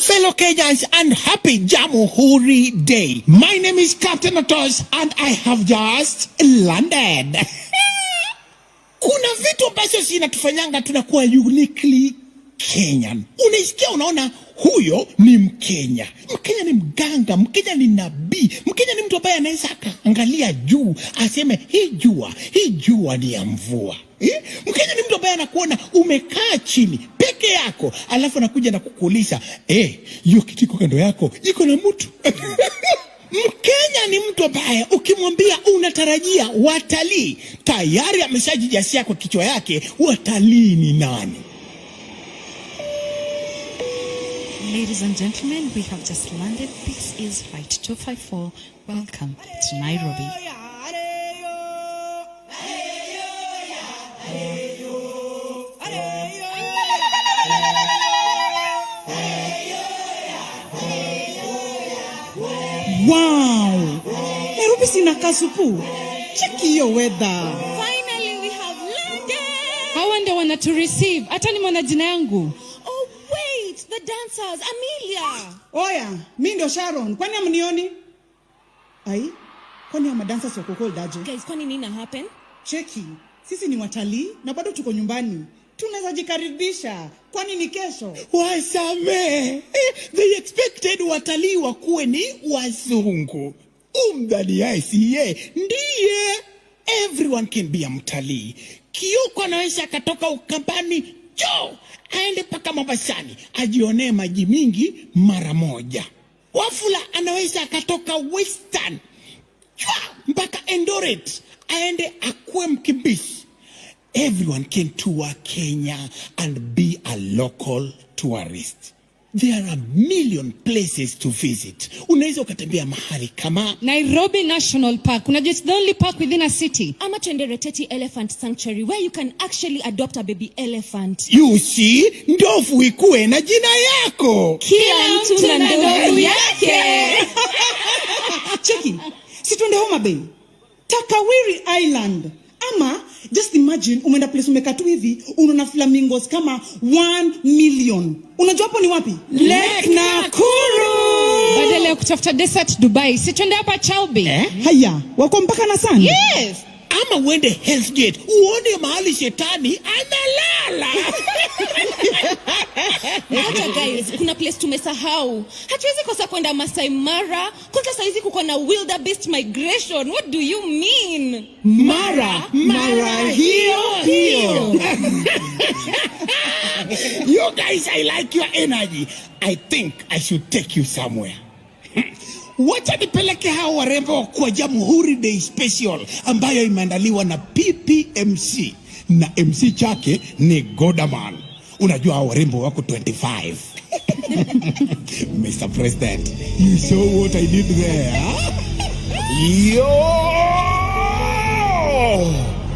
fellow Kenyans, and happy Jamhuri Day. My name is Captain Otos and I have just landed. Kuna vitu ambazo zinatufanyanga tunakuwa uniquely Kenyan. Unaisikia unaona huyo ni Mkenya. Mkenya ni mganga, Mkenya ni nabii. Mkenya ni mtu ambaye anaweza akaangalia juu, aseme hii jua ni ya mvua. Mkenya ni mtu ambaye anakuona umekaa chini peke yako, alafu anakuja na kukuuliza, hiyo kitiko kando yako iko na mtu. Mkenya ni mtu ambaye ukimwambia unatarajia watalii, tayari ameshajijasia kwa kichwa yake watalii ni nani. Ladies and gentlemen, we have just landed. This is Flight 254. Welcome to Nairobi. Wow! Nairobi sina kasupu. Check hiyo weather. Finally we have landed. Hawa ndio wana to receive. Hata ni mwana jina yangu. Oh wait, the dancers, Amelia. Oya, mimi ndio Sharon. Kwani amnioni? Ai, kwani ama dancers wako cold aje? Guys, kwani nini happen? Cheki. Sisi ni watalii na bado tuko nyumbani. Tunaweza jikaribisha. Kwani ni kesho? Wasame. They expected watalii wakuwe ni wazungu. Umdani ICA. Ndiye. Everyone can be a mtalii. Kioko anaweza katoka Ukambani, aende paka Mombasani, ajione maji mingi mara moja. Wafula anaweza katoka Western, mpaka Eldoret, aende akue mkimbizi. Everyone can tour Kenya and be a local tourist. There are a million places to visit. Unaweza ukatembea mahali kama Nairobi National Park. Unajua it's the only park within a city. Ama tuende Reteti Elephant Sanctuary where you can actually adopt a baby elephant. You see, ndovu ikuwe na jina yako. Kila mtu na ndovu yake. Cheki, si tuende Homa Bay, Takawiri Island. Ama just imagine umeenda place umekaa tu hivi unaona flamingos kama 1 million. Unajua hapo ni wapi? Lake Nakuru. Badala ya kutafuta desert Dubai, si tuende hapa Chalbi. Haya, wako mpaka na sana. Yes. Ama uende Hell's Gate, uone mahali shetani analala. Hata guys, kuna place tumesahau. Hatuwezi kosa kwenda Masai Mara. Kwanza saa hizi kuko na wildebeest migration. What do you mean? Mara hiyo. You guys, I like your energy. I think I should take you somewhere. Wacha nipeleke hao warembo kwa Jamhuri Day Special ambayo imeandaliwa na PPMC na MC chake ni Godaman. Unajua hao warembo wako 25. Mr. President, you saw what I did there? Yo!